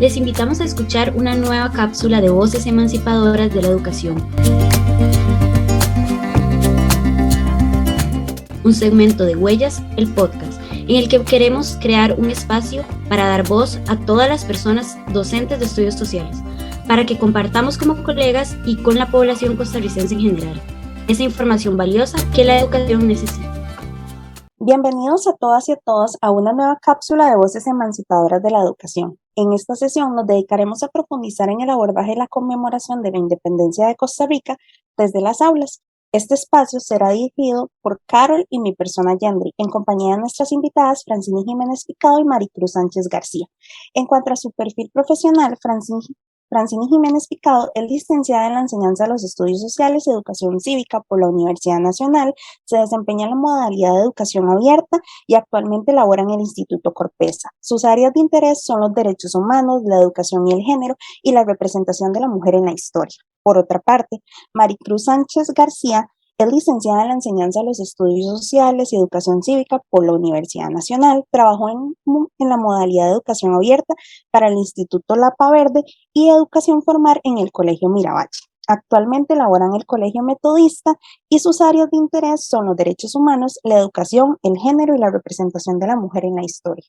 les invitamos a escuchar una nueva cápsula de voces emancipadoras de la educación. Un segmento de Huellas, el podcast, en el que queremos crear un espacio para dar voz a todas las personas docentes de estudios sociales, para que compartamos como colegas y con la población costarricense en general esa información valiosa que la educación necesita. Bienvenidos a todas y a todos a una nueva cápsula de voces emancipadoras de la educación. En esta sesión nos dedicaremos a profundizar en el abordaje de la conmemoración de la independencia de Costa Rica desde las aulas. Este espacio será dirigido por Carol y mi persona Yandri, en compañía de nuestras invitadas Francini Jiménez Picado y Maricruz Sánchez García. En cuanto a su perfil profesional, Francini Jiménez Picado es licenciada en la enseñanza de los estudios sociales y educación cívica por la Universidad Nacional, se desempeña en la modalidad de educación abierta y actualmente labora en el Instituto Corpesa. Sus áreas de interés son los derechos humanos, la educación y el género y la representación de la mujer en la historia. Por otra parte, Maricruz Sánchez García es licenciada en la enseñanza de los estudios sociales y educación cívica por la Universidad Nacional, trabajó en la modalidad de educación abierta para el Instituto Lapa Verde y educación formal en el Colegio Miravalle. Actualmente labora en el Colegio Metodista y sus áreas de interés son los derechos humanos, la educación, el género y la representación de la mujer en la historia.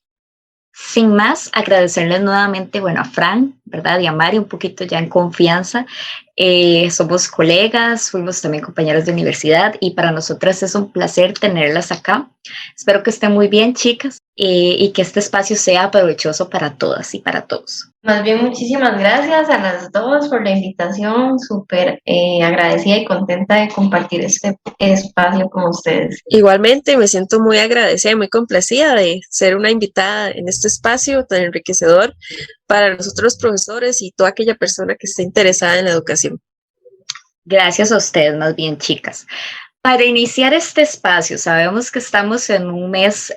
Sin más, agradecerles nuevamente, a Fran, ¿verdad? Y a Mari, un poquito ya en confianza. Somos colegas, fuimos también compañeros de universidad y para nosotras es un placer tenerlas acá. Espero que estén muy bien, chicas, y que este espacio sea provechoso para todas y para todos. Más bien, muchísimas gracias a las dos por la invitación, súper agradecida y contenta de compartir este espacio con ustedes. Igualmente, me siento muy agradecida y muy complacida de ser una invitada en este espacio tan enriquecedor para nosotros los profesores y toda aquella persona que esté interesada en la educación. Gracias a ustedes, más bien, chicas. Para iniciar este espacio, sabemos que estamos en un mes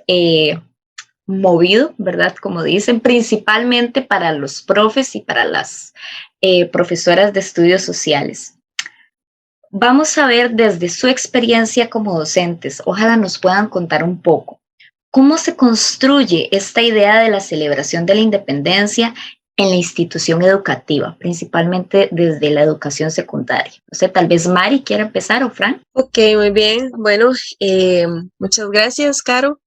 movido, ¿verdad? Como dicen, principalmente para los profes y para las profesoras de estudios sociales. Vamos a ver desde su experiencia como docentes, ojalá nos puedan contar un poco, ¿cómo se construye esta idea de la celebración de la independencia en la institución educativa, principalmente desde la educación secundaria? No sé, tal vez Mari quiera empezar o Fran. Ok, muy bien. Bueno, muchas gracias, Caro.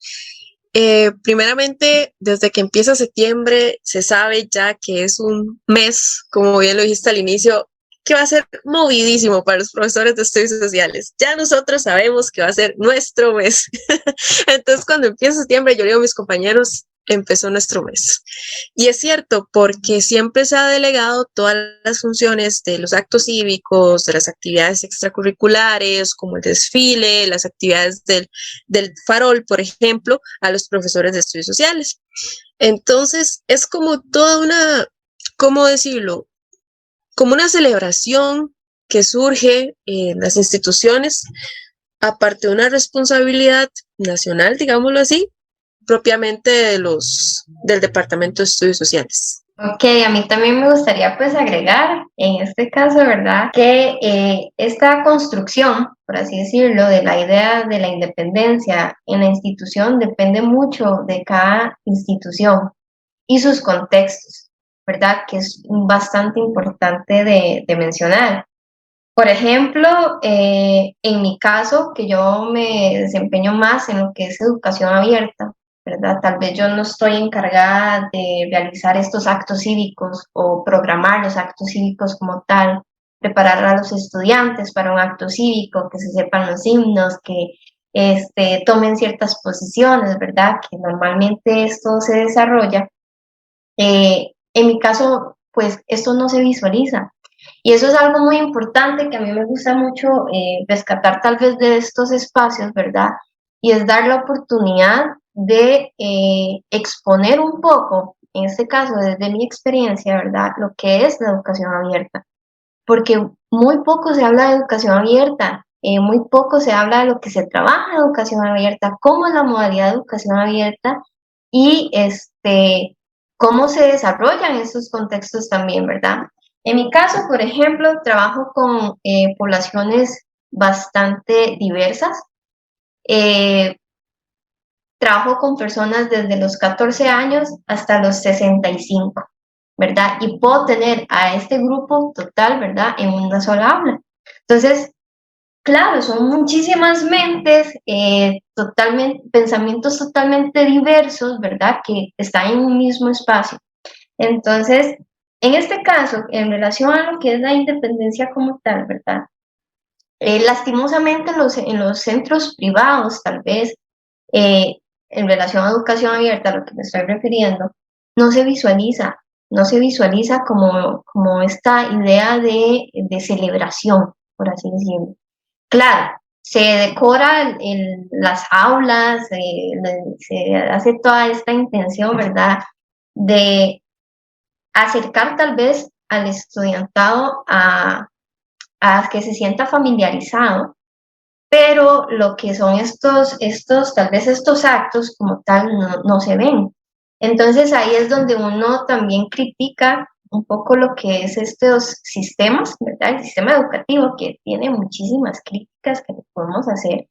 Primeramente, desde que empieza septiembre, se sabe ya que es un mes, como bien lo dijiste al inicio, que va a ser movidísimo para los profesores de estudios sociales. Ya nosotros sabemos que va a ser nuestro mes. Entonces, cuando empieza septiembre, yo le digo a mis compañeros, empezó nuestro mes. Y es cierto, porque siempre se ha delegado todas las funciones de los actos cívicos, de las actividades extracurriculares, como el desfile, las actividades del farol, por ejemplo, a los profesores de estudios sociales. Entonces, es como toda una, ¿cómo decirlo? Como una celebración que surge en las instituciones, aparte de una responsabilidad nacional, digámoslo así, propiamente del Departamento de Estudios Sociales. Ok, a mí también me gustaría agregar en este caso, ¿verdad? Que esta construcción, por así decirlo, de la idea de la independencia en la institución depende mucho de cada institución y sus contextos, ¿verdad? Que es bastante importante de mencionar. Por ejemplo, en mi caso, que yo me desempeño más en lo que es educación abierta, ¿verdad? Tal vez yo no estoy encargada de realizar estos actos cívicos o programar los actos cívicos como tal, preparar a los estudiantes para un acto cívico, que se sepan los himnos, que tomen ciertas posiciones, ¿verdad? Que normalmente esto se desarrolla. En mi caso, pues esto no se visualiza. Y eso es algo muy importante que a mí me gusta mucho rescatar tal vez de estos espacios, ¿verdad? Y es dar la oportunidad de exponer un poco, en este caso desde mi experiencia, ¿verdad? Lo que es la educación abierta. Porque muy poco se habla de educación abierta, muy poco se habla de lo que se trabaja en educación abierta, cómo es la modalidad de educación abierta y cómo se desarrollan estos contextos también, ¿verdad? En mi caso, por ejemplo, trabajo con poblaciones bastante diversas. Trabajo con personas desde los 14 años hasta los 65, ¿verdad? Y puedo tener a este grupo total, ¿verdad? En una sola aula. Entonces, claro, son muchísimas mentes, pensamientos totalmente diversos, ¿verdad? Que están en un mismo espacio. Entonces, en este caso, en relación a lo que es la independencia como tal, ¿verdad? Lastimosamente en los centros privados, tal vez, en relación a educación abierta, a lo que me estoy refiriendo, no se visualiza, como esta idea de celebración, por así decirlo. Claro, se decora las aulas, se hace toda esta intención, ¿verdad?, de acercar tal vez al estudiantado a que se sienta familiarizado, pero lo que son tal vez estos actos como tal no se ven. Entonces ahí es donde uno también critica un poco lo que es estos sistemas, ¿verdad? El sistema educativo, que tiene muchísimas críticas que le podemos hacer,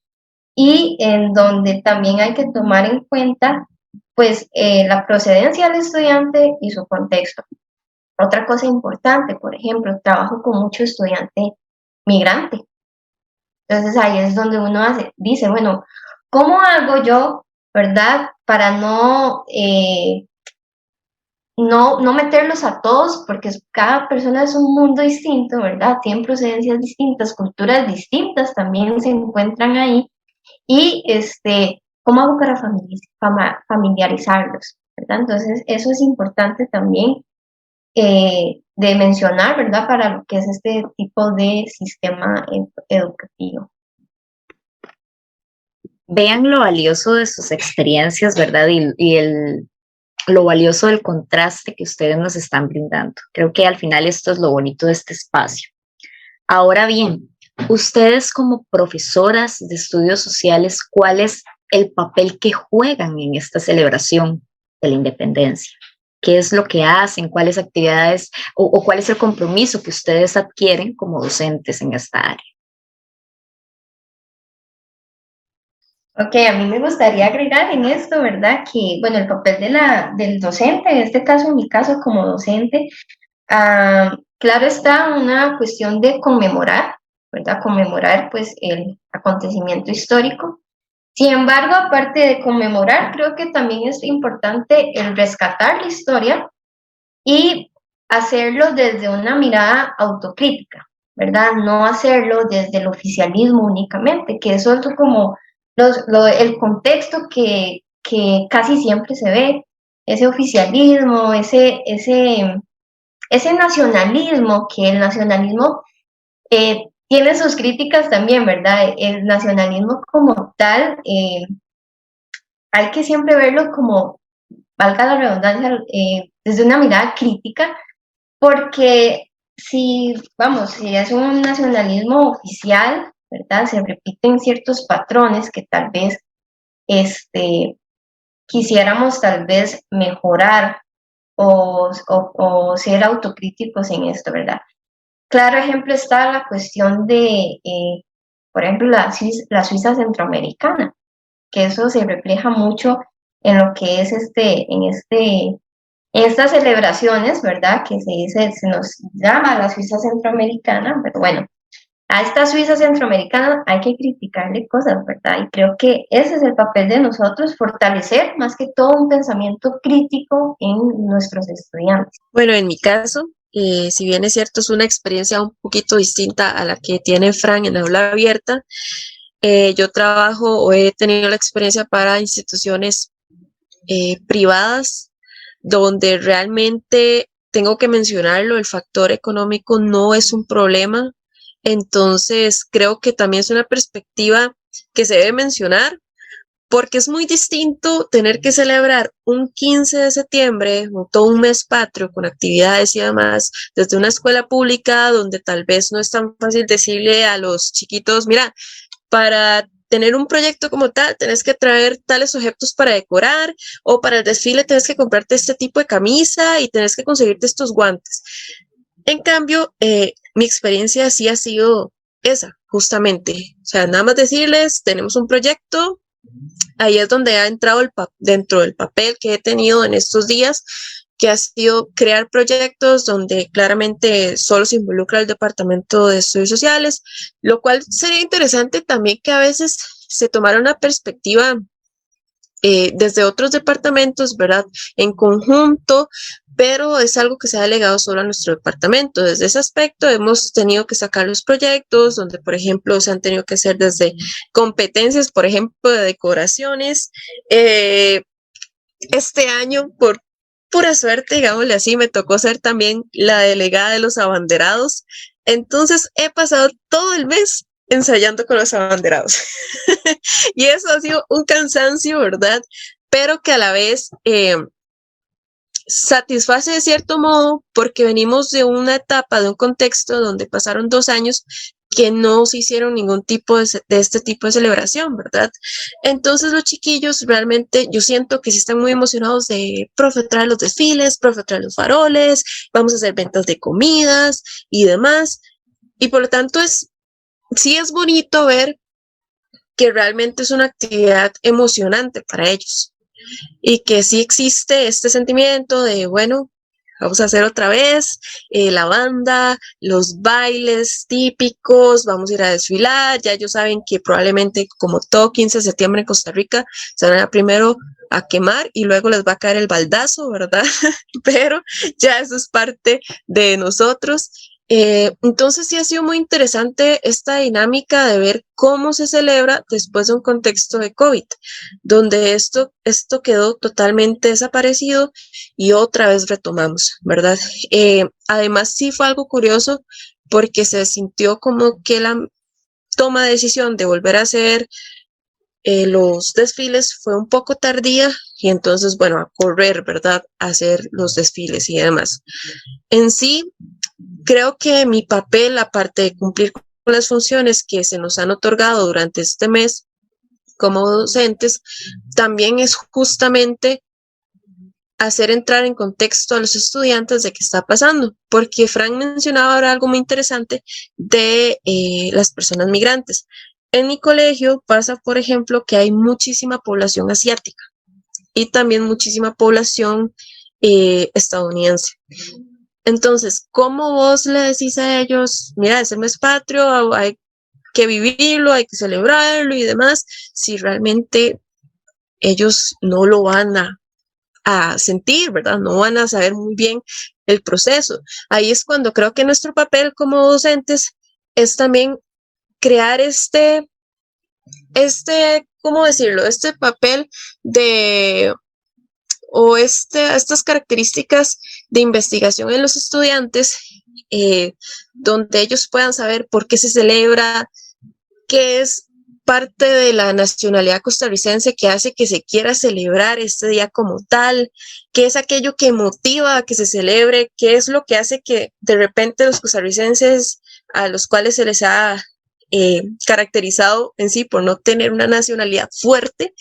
y en donde también hay que tomar en cuenta pues la procedencia del estudiante y su contexto. Otra cosa importante, por ejemplo, trabajo con mucho estudiante migrante. Entonces ahí es donde uno dice, bueno, ¿cómo hago yo, verdad, para no meterlos a todos? Porque cada persona es un mundo distinto, ¿verdad? Tienen procedencias distintas, culturas distintas también se encuentran ahí. Y ¿cómo hago para familiarizarlos, ¿verdad? Entonces eso es importante también de mencionar, ¿verdad? Para lo que es este tipo de sistema educativo. Vean lo valioso de sus experiencias, ¿verdad? Lo valioso del contraste que ustedes nos están brindando. Creo que al final esto es lo bonito de este espacio. Ahora bien, ustedes como profesoras de estudios sociales, ¿cuál es el papel que juegan en esta celebración de la independencia? ¿Qué es lo que hacen? ¿Cuáles actividades o cuál es el compromiso que ustedes adquieren como docentes en esta área? Ok, a mí me gustaría agregar en esto, ¿verdad? Que, bueno, el papel del docente, en este caso, en mi caso como docente, claro está una cuestión de conmemorar, ¿verdad? Conmemorar, pues, el acontecimiento histórico. Sin embargo, aparte de conmemorar, creo que también es importante el rescatar la historia y hacerlo desde una mirada autocrítica, ¿verdad? No hacerlo desde el oficialismo únicamente, que eso es como el contexto que casi siempre se ve, ese oficialismo, ese nacionalismo, que el nacionalismo tiene sus críticas también, ¿verdad? El nacionalismo como tal, hay que siempre verlo como, valga la redundancia, desde una mirada crítica, porque si es un nacionalismo oficial, ¿verdad? Se repiten ciertos patrones que tal vez quisiéramos tal vez mejorar o ser autocríticos en esto, ¿verdad? Claro ejemplo está la cuestión de, por ejemplo, la Suiza centroamericana, que eso se refleja mucho en lo que es en estas celebraciones, ¿verdad? Que se nos llama la Suiza centroamericana, pero bueno, a esta Suiza centroamericana hay que criticarle cosas, ¿verdad? Y creo que ese es el papel de nosotros, fortalecer más que todo un pensamiento crítico en nuestros estudiantes. Bueno, en mi caso, si bien es cierto, es una experiencia un poquito distinta a la que tiene Fran en aula abierta, yo trabajo o he tenido la experiencia para instituciones privadas donde realmente tengo que mencionarlo, el factor económico no es un problema. Entonces, creo que también es una perspectiva que se debe mencionar, porque es muy distinto tener que celebrar un 15 de septiembre, todo un mes patrio con actividades y demás, desde una escuela pública donde tal vez no es tan fácil decirle a los chiquitos, mira, para tener un proyecto como tal, tenés que traer tales objetos para decorar, o para el desfile tenés que comprarte este tipo de camisa y tenés que conseguirte estos guantes. En cambio, mi experiencia sí ha sido esa, justamente. O sea, nada más decirles, tenemos un proyecto, ahí es donde ha entrado dentro del papel que he tenido en estos días, que ha sido crear proyectos donde claramente solo se involucra el Departamento de Estudios Sociales, lo cual sería interesante también que a veces se tomara una perspectiva desde otros departamentos, ¿verdad? En conjunto, pero es algo que se ha delegado solo a nuestro departamento. Desde ese aspecto hemos tenido que sacar los proyectos donde, por ejemplo, se han tenido que hacer desde competencias, por ejemplo, de decoraciones. Este año, por pura suerte, digámosle así, me tocó ser también la delegada de los abanderados. Entonces he pasado todo el mes ensayando con los abanderados. Y eso ha sido un cansancio, ¿verdad? Pero que a la vez satisface de cierto modo porque venimos de una etapa, de un contexto donde pasaron 2 años que no se hicieron ningún tipo de este tipo de celebración, ¿verdad? Entonces los chiquillos realmente yo siento que sí están muy emocionados de profe trae los desfiles, profe trae los faroles, vamos a hacer ventas de comidas y demás. Y por lo tanto sí es bonito ver que realmente es una actividad emocionante para ellos y que sí existe este sentimiento de, bueno, vamos a hacer otra vez la banda, los bailes típicos, vamos a ir a desfilar. Ya ellos saben que probablemente, como todo 15 de septiembre en Costa Rica, se van a primero a quemar y luego les va a caer el baldazo, ¿verdad? Pero ya eso es parte de nosotros. Entonces sí ha sido muy interesante esta dinámica de ver cómo se celebra después de un contexto de COVID, donde esto quedó totalmente desaparecido y otra vez retomamos, ¿verdad? Además sí fue algo curioso porque se sintió como que la toma de decisión de volver a hacer los desfiles fue un poco tardía y entonces, bueno, a correr, ¿verdad? A hacer los desfiles y demás. En sí, creo que mi papel, aparte de cumplir con las funciones que se nos han otorgado durante este mes como docentes, también es justamente hacer entrar en contexto a los estudiantes de qué está pasando, porque Frank mencionaba ahora algo muy interesante de las personas migrantes. En mi colegio pasa, por ejemplo, que hay muchísima población asiática y también muchísima población estadounidense. Entonces, ¿cómo vos le decís a ellos, mira, ese mes patrio, hay que vivirlo, hay que celebrarlo y demás, si realmente ellos no lo van a sentir, ¿verdad? No van a saber muy bien el proceso. Ahí es cuando creo que nuestro papel como docentes es también crear ¿cómo decirlo? Este papel estas características de investigación en los estudiantes, donde ellos puedan saber por qué se celebra, qué es parte de la nacionalidad costarricense que hace que se quiera celebrar este día como tal, qué es aquello que motiva a que se celebre, qué es lo que hace que de repente los costarricenses a los cuales se les ha caracterizado en sí por no tener una nacionalidad fuerte,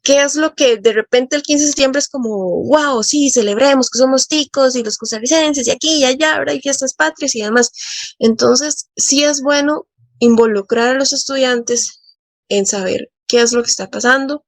qué es lo que de repente el 15 de septiembre es como, wow, sí, celebremos que somos ticos y los costarricenses y aquí y allá, ¿verdad? Y fiestas patrias y demás. Entonces, sí es bueno involucrar a los estudiantes en saber qué es lo que está pasando,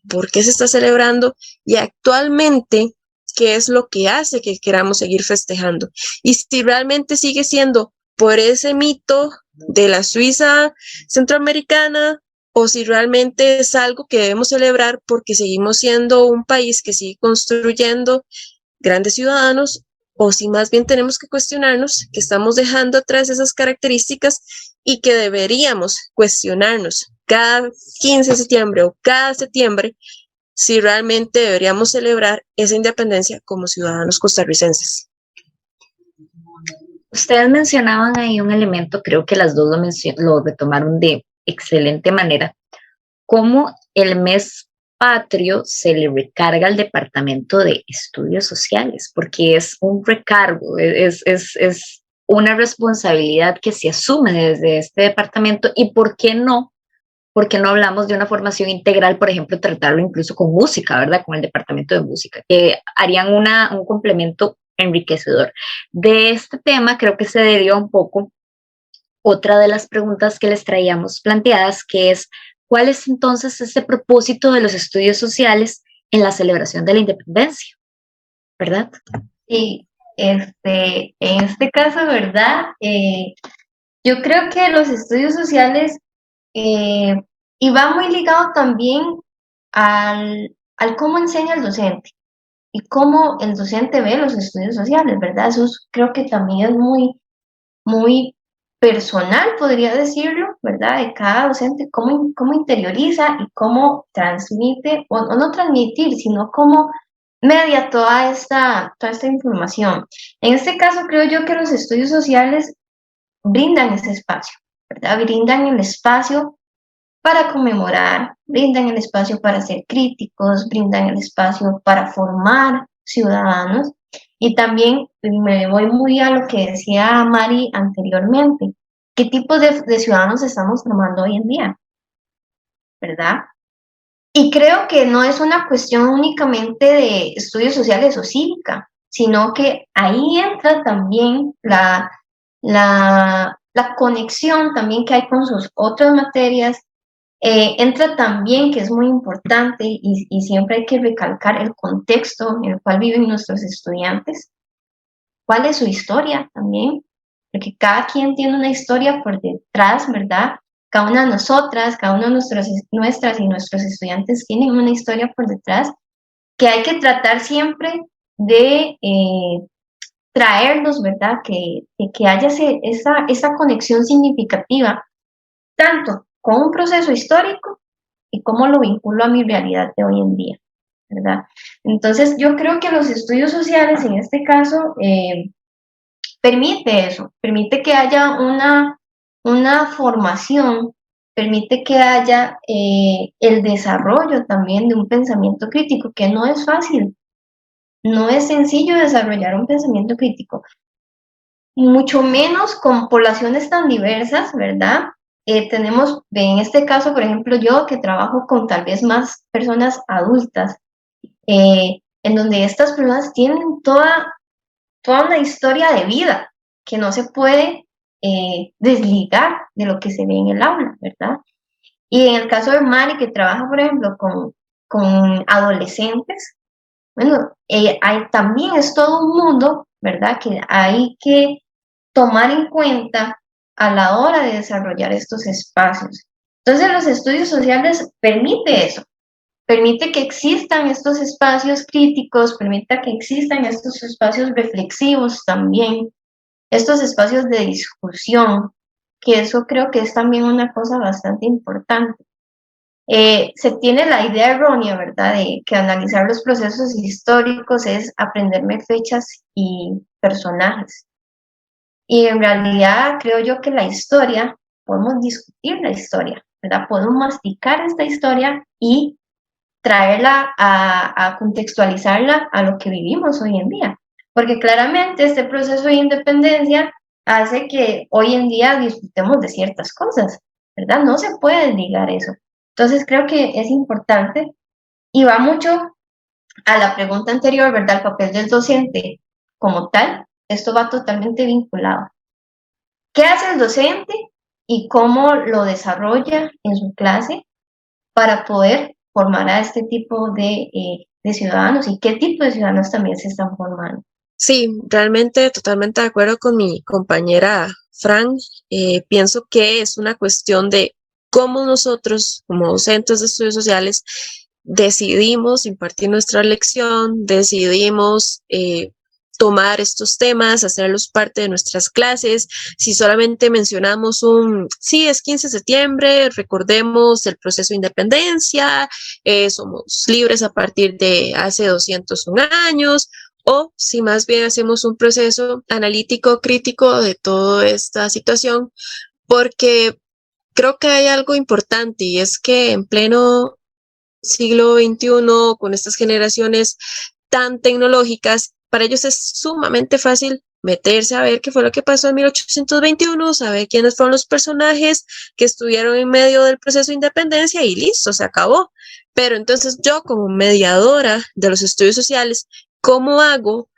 por qué se está celebrando y actualmente qué es lo que hace que queramos seguir festejando. Y si realmente sigue siendo por ese mito de la Suiza centroamericana o si realmente es algo que debemos celebrar porque seguimos siendo un país que sigue construyendo grandes ciudadanos, o si más bien tenemos que cuestionarnos que estamos dejando atrás esas características y que deberíamos cuestionarnos cada 15 de septiembre o cada septiembre si realmente deberíamos celebrar esa independencia como ciudadanos costarricenses. Ustedes mencionaban ahí un elemento, creo que las dos lo retomaron de excelente manera, cómo el mes patrio se le recarga al Departamento de Estudios Sociales, porque es un recargo, es una responsabilidad que se asume desde este departamento. ¿Y por qué no? Porque no hablamos de una formación integral, por ejemplo, tratarlo incluso con música, ¿verdad? Con el Departamento de Música, que harían un complemento enriquecedor. De este tema creo que se debió un poco otra de las preguntas que les traíamos planteadas, que es, ¿cuál es entonces ese propósito de los estudios sociales en la celebración de la independencia? ¿verdad? Y en este caso, ¿verdad? Yo creo que los estudios sociales, y va muy ligado también al cómo enseña el docente y cómo el docente ve los estudios sociales, ¿verdad? Creo que también es muy personal, podría decirlo, ¿verdad? De cada docente, cómo interioriza y cómo transmite, o no transmitir, sino cómo media toda esta información. En este caso, creo yo que los estudios sociales brindan ese espacio, ¿verdad? Brindan el espacio para conmemorar, brindan el espacio para ser críticos, brindan el espacio para formar ciudadanos. Y también me voy muy a lo que decía Mari anteriormente. ¿Qué tipo de ciudadanos estamos formando hoy en día? ¿Verdad? Y creo que no es una cuestión únicamente de estudios sociales o cívica, sino que ahí entra también la conexión también que hay con sus otras materias. Entra también, que es muy importante y siempre hay que recalcar el contexto en el cual viven nuestros estudiantes, cuál es su historia también, porque cada quien tiene una historia por detrás, ¿verdad? Cada una de nosotras, cada uno de nuestras y nuestros estudiantes tienen una historia por detrás que hay que tratar siempre de traerlos, ¿verdad? Que haya esa conexión significativa, tanto con un proceso histórico y cómo lo vinculo a mi realidad de hoy en día, ¿verdad? Entonces, yo creo que los estudios sociales, en este caso, permite eso, permite que haya una formación, permite que haya el desarrollo también de un pensamiento crítico, que no es fácil, no es sencillo desarrollar un pensamiento crítico, mucho menos con poblaciones tan diversas, ¿verdad? Tenemos, en este caso, por ejemplo, yo que trabajo con tal vez más personas adultas, en donde estas personas tienen toda una historia de vida que no se puede desligar de lo que se ve en el aula, ¿verdad? Y en el caso de Mari, que trabaja, por ejemplo, con adolescentes, bueno, también es todo un mundo, ¿verdad? Que hay que tomar en cuenta a la hora de desarrollar estos espacios. Entonces, los estudios sociales permite eso, permite que existan estos espacios críticos, permite que existan estos espacios reflexivos también, estos espacios de discusión, que eso creo que es también una cosa bastante importante. Se tiene la idea errónea, ¿verdad?, de que analizar los procesos históricos es aprenderme fechas y personajes. Y en realidad creo yo que la historia, podemos discutir la historia, ¿verdad? Podemos masticar esta historia y traerla a contextualizarla a lo que vivimos hoy en día. Porque claramente este proceso de independencia hace que hoy en día disfrutemos de ciertas cosas, ¿verdad? No se puede ligar eso. Entonces creo que es importante y va mucho a la pregunta anterior, ¿verdad? El papel del docente como tal, esto va totalmente vinculado. ¿Qué hace el docente y cómo lo desarrolla en su clase para poder formar a este tipo de ciudadanos y qué tipo de ciudadanos también se están formando? Sí, realmente totalmente de acuerdo con mi compañera Fran. Pienso que es una cuestión de cómo nosotros, como docentes de estudios sociales, decidimos impartir nuestra lección, decidimos tomar estos temas, hacerlos parte de nuestras clases. Si solamente mencionamos sí, es 15 de septiembre, recordemos el proceso de independencia, somos libres a partir de hace 201 años, o si más bien hacemos un proceso analítico, crítico de toda esta situación, porque creo que hay algo importante y es que en pleno siglo XXI, con estas generaciones tan tecnológicas, para ellos es sumamente fácil meterse a ver qué fue lo que pasó en 1821, saber quiénes fueron los personajes que estuvieron en medio del proceso de independencia y listo, se acabó. Pero entonces yo como mediadora de los estudios sociales, ¿cómo hago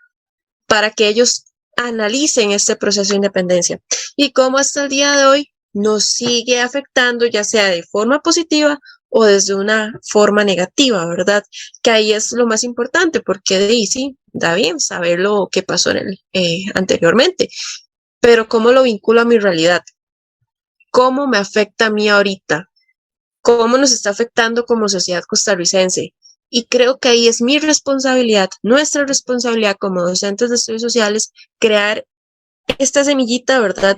para que ellos analicen este proceso de independencia? Y cómo hasta el día de hoy nos sigue afectando, ya sea de forma positiva o desde una forma negativa, ¿verdad? Que ahí es lo más importante, porque sí, da bien saber lo que pasó anteriormente, pero ¿cómo lo vinculo a mi realidad? ¿Cómo me afecta a mí ahorita? ¿Cómo nos está afectando como sociedad costarricense? Y creo que ahí es mi responsabilidad, nuestra responsabilidad como docentes de estudios sociales, crear esta semillita, ¿verdad?,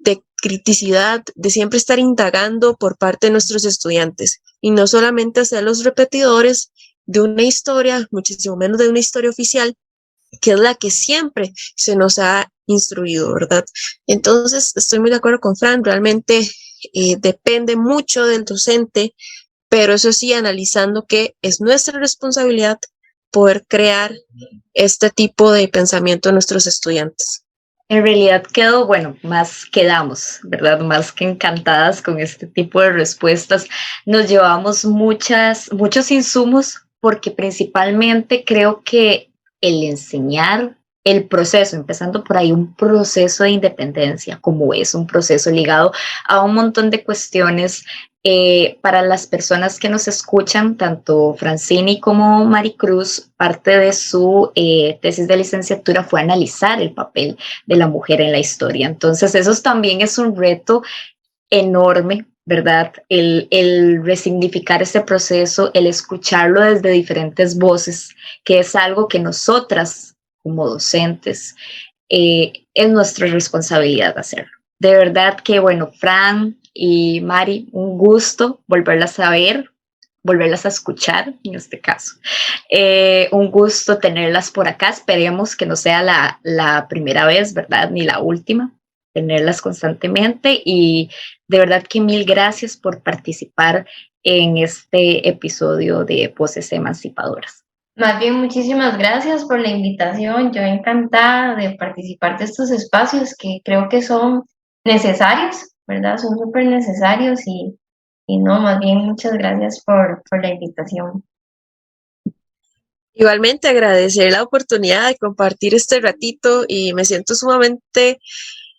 de criticidad, de siempre estar indagando por parte de nuestros estudiantes y no solamente ser los repetidores de una historia, muchísimo menos de una historia oficial, que es la que siempre se nos ha instruido, ¿verdad? Entonces, estoy muy de acuerdo con Fran, realmente depende mucho del docente, pero eso sí, analizando que es nuestra responsabilidad poder crear este tipo de pensamiento en nuestros estudiantes. En realidad quedamos, ¿verdad? Más que encantadas con este tipo de respuestas. Nos llevamos muchos insumos porque principalmente creo que el enseñar el proceso, empezando por ahí, un proceso de independencia, como es un proceso ligado a un montón de cuestiones. Para las personas que nos escuchan, tanto Francini como Maricruz, parte de su tesis de licenciatura fue analizar el papel de la mujer en la historia. Entonces, eso también es un reto enorme, ¿verdad? El resignificar este proceso, el escucharlo desde diferentes voces, que es algo que nosotras, como docentes, es nuestra responsabilidad hacerlo. De verdad que, Fran y Mari, un gusto volverlas a ver, volverlas a escuchar en este caso. Un gusto tenerlas por acá. Esperemos que no sea la primera vez, ¿verdad? Ni la última, tenerlas constantemente. Y de verdad que mil gracias por participar en este episodio de Voces Emancipadoras. Más bien, muchísimas gracias por la invitación. Yo encantada de participar de estos espacios que creo que son necesarios, ¿verdad? Son súper necesarios y no, más bien muchas gracias por la invitación. Igualmente agradecer la oportunidad de compartir este ratito y me siento sumamente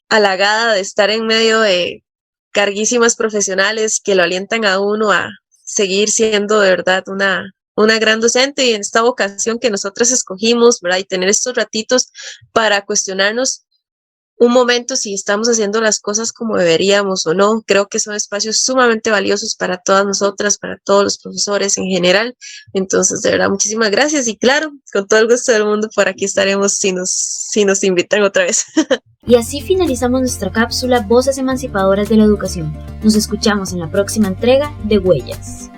halagada de estar en medio de carguísimas profesionales que lo alientan a uno a seguir siendo de verdad una gran docente y en esta vocación que nosotras escogimos, ¿verdad? Y tener estos ratitos para cuestionarnos un momento si estamos haciendo las cosas como deberíamos o no. Creo que son espacios sumamente valiosos para todas nosotras, para todos los profesores en general. Entonces, de verdad, muchísimas gracias y claro, con todo el gusto del mundo por aquí estaremos si nos invitan otra vez. Y así finalizamos nuestra cápsula Voces Emancipadoras de la Educación. Nos escuchamos en la próxima entrega de Huellas.